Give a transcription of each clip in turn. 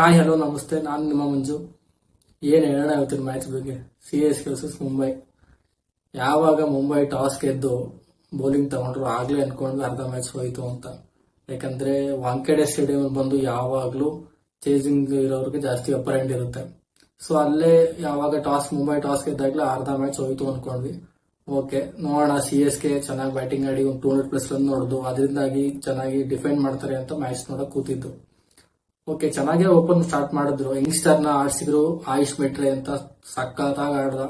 Hi hello ನಮಸ್ತೆ, ನಾನು ನಿಮ್ಮ ಮಂಜು. ಏನು ಹೇಳೋಣ ಇವತ್ತಿನ ಮ್ಯಾಚ್ ಬಗ್ಗೆ. CSK versus Mumbai. ಯಾವಾಗ ಮುಂಬೈ ಟಾಸ್ ಗೆದ್ದು ಬೌಲಿಂಗ್ ತಗೊಂಡ್ರು ಆಗ್ಲೇ ಅನ್ಕೊಂಡ್ವಿ ಅರ್ಧ ಮ್ಯಾಚ್ ಹೋಯ್ತು ಅಂತ. ಯಾಕಂದ್ರೆ ವಾಂಖೇಡೆ ಸ್ಟೇಡಿಯಂ ಬಂದು ಯಾವಾಗ್ಲೂ ಚೇಸಿಂಗ್ ಇರೋರಿಗೆ ಜಾಸ್ತಿ ಅಪ್ಪರ್ ಹ್ಯಾಂಡ್ ಇರುತ್ತೆ. ಸೊ ಅಲ್ಲೇ ಯಾವಾಗ ಮುಂಬೈ ಟಾಸ್ ಗೆದ್ದಾಗ್ಲೇ ಅರ್ಧ ಮ್ಯಾಚ್ ಹೋಯ್ತು ಅನ್ಕೊಂಡ್ವಿ. ಓಕೆ, ನೋಡೋಣ. CSK ಚೆನ್ನಾಗಿ ಬ್ಯಾಟಿಂಗ್ ಆಡಿ ಒಂದು 200+ ರನ್ ನೋಡಿದ್ದು, ಅದರಿಂದಾಗಿ ಚೆನ್ನಾಗಿ ಡಿಫೆಂಡ್ ಮಾಡ್ತಾರೆ ಅಂತ ಮ್ಯಾಚ್ ನೋಡಕ್ ಕೂತಿದ್ದು. ಓಕೆ, ಚೆನ್ನಾಗೇ ಓಪನ್ ಸ್ಟಾರ್ಟ್ ಮಾಡಿದ್ರು. ಯಂಗ್ಸ್ಟರ್ ನ ಆಡಿಸಿದ್ರು. ಆಯುಷ್ ಮೆಟ್ರೆ ಅಂತ ಸಕ್ಕತ್ತಾಗಿ ಆಡ್ದ.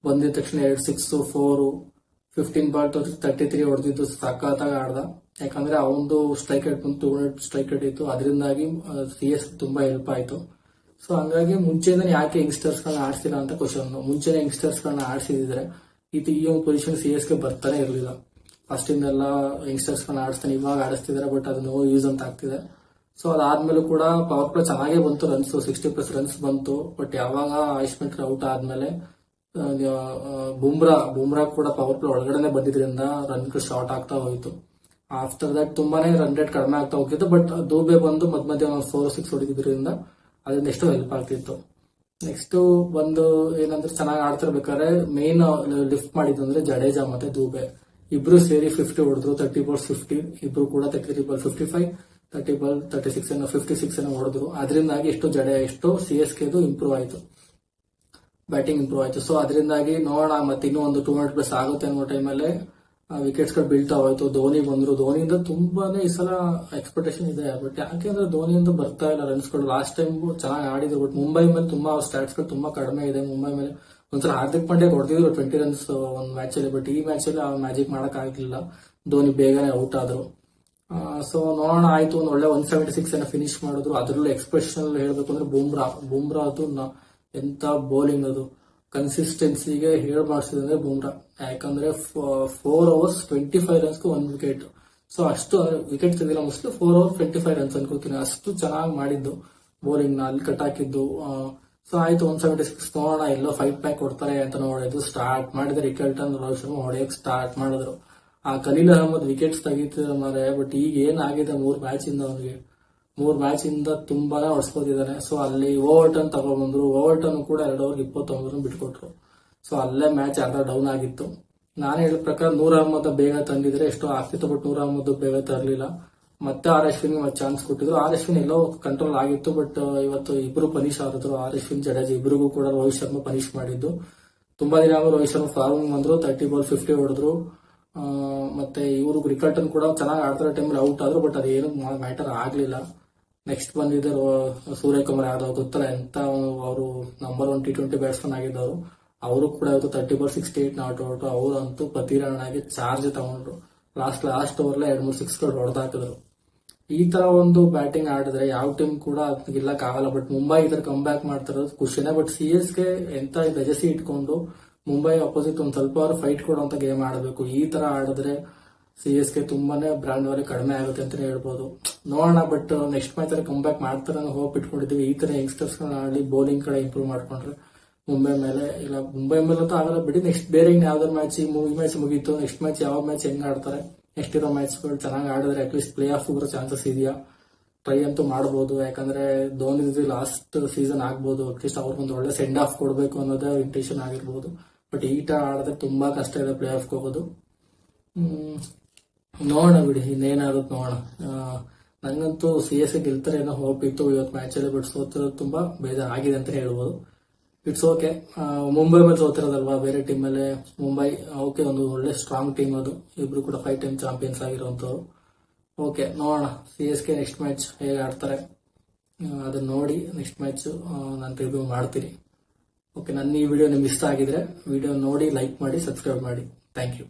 ಬಂದಿದ ತಕ್ಷಣ 2 6 4 15 ಬಾಲ್ 33 ಹೊಡೆದಿದ್ದು ಸಕ್ಕತ್ತಾಗಿ ಆಡ್ದ. ಯಾಕಂದ್ರೆ ಅವನದು ಸ್ಟ್ರೈಕ್ ರೇಟ್ ಬಂದು 200 ಸ್ಟ್ರೈಕ್ ರೇಟ್ ಇತ್ತು. ಅದರಿಂದಾಗಿ CS ತುಂಬಾ ಹೆಲ್ಪ್ ಆಯ್ತು. ಸೊ ಹಂಗಾಗಿ ಮುಂಚೆನೇ ಯಾಕೆ ಯಂಗ್ಸ್ಟರ್ಸ್ ಗಳನ್ನ ಆಡಿಸಿಲ್ಲ ಅಂತ ಕ್ವಶನ್. ಮುಂಚೆನೆ ಯಂಗ್ಸ್ಟರ್ಸ್ ಗಳನ್ನ ಆಡಿಸಿದ್ರೆ ಈ ಒಂದು ಪೊಸಿಷನ್ CSK ಬರ್ತಾನೆ ಇರಲಿಲ್ಲ. ಫಸ್ಟ್ ಇಂದೆಲ್ಲ ಯಂಗ್ಸ್ಟರ್ಸ್ ಗಳನ್ನ ಆಡಿಸ್ತಾನೆ, ಇವಾಗ ಆಡಿಸ್ತಿದ್ದಾರೆ. ಬಟ್ ಅದು ನೋ ಯೂಸ್ ಅಂತ ಆಗ್ತಿದೆ. ಸೊ ಅದಾದ್ಮೇಲೆ ಕೂಡ ಪವರ್ ಪ್ಲೇ ಚೆನ್ನಾಗೇ ಬಂತು, ರನ್ಸ್ 60+ ರನ್ಸ್ ಬಂತು. ಬಟ್ ಯಾವಾಗ ಆಯುಷ್ ಮೆಟ್ರೆ ಔಟ್ ಆದ್ಮೇಲೆ ಬುಮ್ರಾ ಕೂಡ ಪವರ್ ಪ್ಲೇ ಒಳಗಡೆ ಬಂದಿದ್ರಿಂದ ರನ್ ಶಾರ್ಟ್ ಆಗ್ತಾ ಹೋಯ್ತು. ಆಫ್ಟರ್ ದಟ್ ತುಂಬಾನೇ ರನ್ ರೇಟ್ ಕಡಿಮೆ ಆಗ್ತಾ ಹೋಗಿತ್ತು. ಬಟ್ ದೂಬೆ ಬಂದು ಮಧ್ಯ 4-6 ಹೊಡಿದ್ರಿಂದ ಅದರಿಂದ ಎಷ್ಟೋ ಹೆಲ್ಪ್ ಆಗ್ತಿತ್ತು. ನೆಕ್ಸ್ಟ್ ಒಂದು ಏನಂದ್ರೆ ಚೆನ್ನಾಗಿ ಆಡ್ತಿರ್ಬೇಕಾದ್ರೆ ಮೇನ್ ಲಿಫ್ಟ್ ಮಾಡಿದಂದ್ರೆ ಜಡೇಜಾ ಮತ್ತೆ ದೂಬೆ ಇಬ್ರು ಸೇರಿ 50 ಹೊಡೆದ್ರು. 30 ಬಾಲ್ಸ್ 50, ಇಬ್ರು ಕೂಡ 33 ಬಾಲ್ 55, 30 ಬಾಲ್ 36 56 ಹೊಡೆದ್ರು. ಅದರಿಂದಾಗಿ ಎಷ್ಟೋ CSK ಇಂಪ್ರೂವ್ ಆಯ್ತು, ಬ್ಯಾಟಿಂಗ್ ಇಂಪ್ರೂವ್ ಆಯ್ತು. ಸೊ ಅದರಿಂದಾಗಿ ನೋಡೋಣ, ಮತ್ತೆ ಇನ್ನೂ ಒಂದು 200+ ಆಗುತ್ತೆ ಅನ್ನೋ ಟೈಮಲ್ಲೇ ವಿಕೆಟ್ಸ್ ಗಳು ಬೀಳ್ತಾ ಹೋಯ್ತು. ಧೋನಿ ಬಂದ್ರು. ಧೋನಿಯಿಂದ ತುಂಬಾನೇ ಈ ಸಲ ಎಕ್ಸ್ಪೆಕ್ಟೇಷನ್ ಇದೆ. ಬಟ್ ಯಾಕೆಂದ್ರೆ ಧೋನಿಯಿಂದ ಬರ್ತಾ ಇಲ್ಲ ರನ್ಸ್ ಗಳು. ಲಾಸ್ಟ್ ಟೈಮ್ ಚೆನ್ನಾಗಿ ಆಡಿದ್ರು. ಬಟ್ ಮುಂಬೈ ಮೇಲೆ ತುಂಬಾ ಸ್ಟಾಟ್ಸ್ ಗಳು ತುಂಬಾ ಕಡಿಮೆ ಇದೆ. ಮುಂಬೈ ಮೇಲೆ ಒಂದ್ಸಲ ಹಾರ್ದಿಕ್ ಪಾಂಡ್ಯ ಹೊಡೆದಿದ್ರು 20 ರನ್ಸ್ ಒಂದು ಮ್ಯಾಚ್ ಅಲ್ಲಿ. ಬಟ್ ಈ ಮ್ಯಾಚ್ ಅಲ್ಲಿ ಆ ಮ್ಯಾಜಿಕ್ ಮಾಡಕ್ ಆಗ್ಲಿಲ್ಲ. ಧೋನಿ ಬೇಗನೆ ಔಟ್ ಆದ್ರು. ಸೊ ನೋಡೋಣ, ಆಯ್ತು. ಒಂದು ಒಳ್ಳೆ 176 ಫಿನಿಶ್ ಮಾಡಿದ್ರು. ಅದರಲ್ಲೂ ಎಕ್ಸ್ಪ್ರೆಷನ್ ಹೇಳ್ಬೇಕು ಅಂದ್ರೆ ಬುಮ್ರಾ ಅದು ಎಂತ ಬೌಲಿಂಗ್, ಅದು ಕನ್ಸಿಸ್ಟೆನ್ಸಿಗೆ ಹೇಳ್ ಮಾಡಿಸಿದ್ರೆ ಅಂದ್ರೆ ಬುಮ್ರಾ. ಯಾಕಂದ್ರೆ 4 overs 25 ರನ್ಸ್ 1 ವಿಕೆಟ್. ಸೊ ಅಷ್ಟು ವಿಕೆಟ್ ತೆಗೆದಿಲ್ಲ, ಮೋಸ್ಟ್ಲಿ 4 overs 25 ರನ್ಸ್ ಅನ್ಕೋತೀನಿ. ಅಷ್ಟು ಚೆನ್ನಾಗಿ ಮಾಡಿದ್ದು ಬೌಲಿಂಗ್ ನ ಅಲ್ಲಿ ಕಟ್ ಹಾಕಿದ್ದು. ಸೊ ಆಯ್ತು, 176 ನೋಡೋಣ, ಎಲ್ಲೋ 5 ಪ್ಯಾಕ್ ಕೊಡ್ತಾರೆ ಅಂತ ನೋಡಿದ್ದು. ಸ್ಟಾರ್ಟ್ ಮಾಡಿದ್ರೆ ರಿಕಲ್ಟನ್, ರೋಹಿತ್ ಶರ್ಮಾ ಹೊಡೆಯಕ್ ಸ್ಟಾರ್ಟ್ ಮಾಡಿದ್ರು. ಆ ಖಲೀಲ್ ಅಹಮದ್ ವಿಕೆಟ್ಸ್ ತೆಗಿತಿದ್ದಾರೆ ಮಾರೆ. ಬಟ್ ಈಗ ಏನಾಗಿದೆ 3 ಮ್ಯಾಚ್ ಇಂದ ಅವನಿಗೆ 3 ಮ್ಯಾಚ್ ಇಂದ ತುಂಬಾನೇ ಹೊಡ್ಸ್ಕೊತಿದ್ದಾನೆ. ಸೊ ಅಲ್ಲಿ ಓವರ್ಟನ್ ತಗೊಂಡ್ಬಂದ್ರು. ಓವರ್ಟನ್ ಕೂಡ 2 over 29 ಬಿಟ್ಕೊಟ್ರು. ಸೊ ಅಲ್ಲೇ ಮ್ಯಾಚ್ ಅರ್ಧ ಡೌನ್ ಆಗಿತ್ತು. ನಾನು ಹೇಳಿದ ಪ್ರಕಾರ ನೂರ್ ಅಹಮದ್ ಬೇಗ ತಂದಿದ್ರೆ ಎಷ್ಟೋ ಆಗ್ತಿತ್ತು. ಬಟ್ ನೂರ್ ಅಹಮದ್ ಬೇಗ ತರಲಿಲ್ಲ. ಮತ್ತೆ R.Ashwin ಚಾನ್ಸ್ ಕೊಟ್ಟಿದ್ರು. R.Ashwin ಎಲ್ಲೋ ಕಂಟ್ರೋಲ್ ಆಗಿತ್ತು. ಬಟ್ ಇವತ್ತು ಇಬ್ರು ಪನಿಷ್ ಆದ್ರು. R.Ashwin ಜಡೇಜಾ ಇಬ್ರಿಗೂ ಕೂಡ ರೋಹಿತ್ ಶರ್ಮಾ ಪನಿಷ್ ಮಾಡಿದ್ದು. ತುಂಬಾ ದಿನ ಆದ್ಮೇಲೆ ರೋಹಿತ್ ಶರ್ಮಾ ಫಾರ್ಮ್ ಬಂದ್ರು. 30 ಬಾಲ್ 50 ಹೊಡೆದ್ರು. ಮತ್ತೆ ಇವರು ರಿಕಲ್ಟನ್ ಕೂಡ ಚೆನ್ನಾಗಿ ಆಡ್ತಾರೆ ಟೈಮಲ್ಲಿ ಔಟ್ ಆದ್ರು. ಬಟ್ ಅದೇನು ಮ್ಯಾಟರ್ ಆಗ್ಲಿಲ್ಲ. ನೆಕ್ಸ್ಟ್ ಬಂದಿದ್ದ ಸೂರ್ಯಕುಮಾರ್ ಯಾದವ್, ಗೊತ್ತಲ್ಲ ಎಂತ ಅವರು ನಂಬರ್ 1 T20 ಬ್ಯಾಟ್ಸ್ಮನ್ ಆಗಿದ್ದವರು. ಅವರು ಕೂಡ ಇವತ್ತು 30 ಬಾಲ್ 68 ನಾಟ್ ಔಟ್. ಅವರಂತೂ ಪ್ರತಿ ರನ್ ಆಗಿ ಚಾರ್ಜ್ ತಗೊಂಡ್ರು. Last overlay 2-3 6 ಹೊಡೆದಾಕಿದ್ರು. ಈ ತರ ಒಂದು ಬ್ಯಾಟಿಂಗ್ ಆಡಿದ್ರೆ ಯಾವ ಟೀಮ್ ಕೂಡ ಗೆಲ್ಲಕ್ ಆಗಲ್ಲ. ಬಟ್ ಮುಂಬೈ ಈ ತರ ಕಮ್ ಬ್ಯಾಕ್ ಮಾಡ್ತಿರೋದು ಖುಷಿನೇ. ಬಟ್ CSK ಎಂತ ಬೆಜಸಿ ಇಟ್ಕೊಂಡು ಮುಂಬೈ ಅಪೋಸಿಟ್ ಒಂದ್ ಸ್ವಲ್ಪ ಫೈಟ್ ಕೊಡುವಂತ ಗೇಮ್ ಆಡಬೇಕು. ಈ ತರ ಆಡಿದ್ರೆ CSK ತುಂಬಾನೇ ಬ್ರಾಂಡ್ ವ್ಯಾಲ್ಯೂ ಕಡಿಮೆ ಆಗುತ್ತೆ ಅಂತಾನೆ ಹೇಳ್ಬೋದು. ನೋಡೋಣ, ಬಟ್ ನೆಕ್ಸ್ಟ್ ಮ್ಯಾಚ್ ಅಲ್ಲಿ ಕಮ್ ಬ್ಯಾಕ್ ಮಾಡ್ತಾರೆ ಅನ್ನೋ ಹೋಪ್ ಇಟ್ಕೊಂಡಿದ್ದೀವಿ. ಈ ತರ ಯಂಗ್ಸ್ಟರ್ಸ್ ಆಡಿ ಬೌಲಿಂಗ್ ಕಡೆ ಇಂಪ್ರೂವ್ ಮಾಡ್ಕೊಂಡ್ರೆ ಮುಂಬೈ ಮೇಲೆ ಅಂತೂ ಆಗಲ್ಲ ಬಿಡಿ. ನೆಕ್ಸ್ಟ್ ಬೇರೆ ಯಾವ್ದಾದ್ರು ಮ್ಯಾಚ್, ಈ ಮ್ಯಾಚ್ ಮುಗೀತು. ನೆಕ್ಸ್ಟ್ ಮ್ಯಾಚ್ ಯಾವ ಮ್ಯಾಚ್ ಹೆಂಗ್ ಆಡ್ತಾರೆ, ನೆಕ್ಸ್ಟ್ ಇರೋ ಮ್ಯಾಚ್ಗಳು ಚೆನ್ನಾಗಿ ಆಡಿದ್ರೆ ಅಟ್ಲೀಸ್ಟ್ ಪ್ಲೇ ಆಫ್ ಬರೋ ಚಾನ್ಸಸ್ ಇದೆಯಾ, ಟ್ರೈ ಅಂತೂ ಮಾಡಬಹುದು. ಯಾಕಂದ್ರೆ ಧೋನಿ ಲಾಸ್ಟ್ ಸೀಸನ್ ಆಗ್ಬಹುದು. ಅಟ್ಲೀಸ್ಟ್ ಅವ್ರಿಗೊಂದು ಒಳ್ಳೆ ಸೆಂಡ್ ಆಫ್ ಕೊಡಬೇಕು ಅನ್ನೋದೇ ಇಂಟೆನ್ಷನ್ ಆಗಿರ್ಬೋದು. ಬಟ್ ಈ ತರ ಆಡಿದ್ರೆ ತುಂಬಾ ಕಷ್ಟ ಇದೆ ಪ್ಲೇ ಆಫ್ ಹೋಗೋದು. ನೋಡೋಣ ಬಿಡಿ, ಇನ್ನೇನಾಗುತ್ತೆ ನೋಡೋಣ. ನಂಗಂತೂ CSK ಗೆಲ್ತಾರೆ ಅನ್ನೋ ಹೋಪ್ ಇತ್ತು ಇವತ್ತು ಮ್ಯಾಚ್ ಅಲ್ಲಿ. ಬಟ್ ಸೋತಿರೋದು ತುಂಬಾ ಬೇಜಾರಾಗಿದೆ ಅಂತ ಹೇಳ್ಬೋದು. It's okay. ಮುಂಬೈ ಮೇಲೆ ಸೋತಿರೋದಲ್ವಾ, ಬೇರೆ ಟೀಮ್ ಮೇಲೆ. ಮುಂಬೈ ಓಕೆ, ಒಂದು ಒಳ್ಳೆ ಸ್ಟ್ರಾಂಗ್ ಟೀಮ್ ಅದು. ಇಬ್ರು ಕೂಡ 5 ಟೈಮ್ ಚಾಂಪಿಯನ್ಸ್ ಆಗಿರುವಂತವ್ರು. ಓಕೆ, ನೋಡೋಣ CSK ನೆಕ್ಸ್ಟ್ ಮ್ಯಾಚ್ ಹೇಗೆ ಆಡ್ತಾರೆ ಅದನ್ನ ನೋಡಿ ನೆಕ್ಸ್ಟ್ ಮ್ಯಾಚ್ ನಾನು ರಿವ್ಯೂ ಮಾಡ್ತೀನಿ. ಓಕೆ, ನನ್ನ ಈ ವಿಡಿಯೋ ನಿಮ್ಗೆ ಇಷ್ಟ ಆಗಿದ್ರೆ ವಿಡಿಯೋ ನೋಡಿ ಲೈಕ್ ಮಾಡಿ, ಸಬ್ಸ್ಕ್ರೈಬ್ ಮಾಡಿ. Thank you.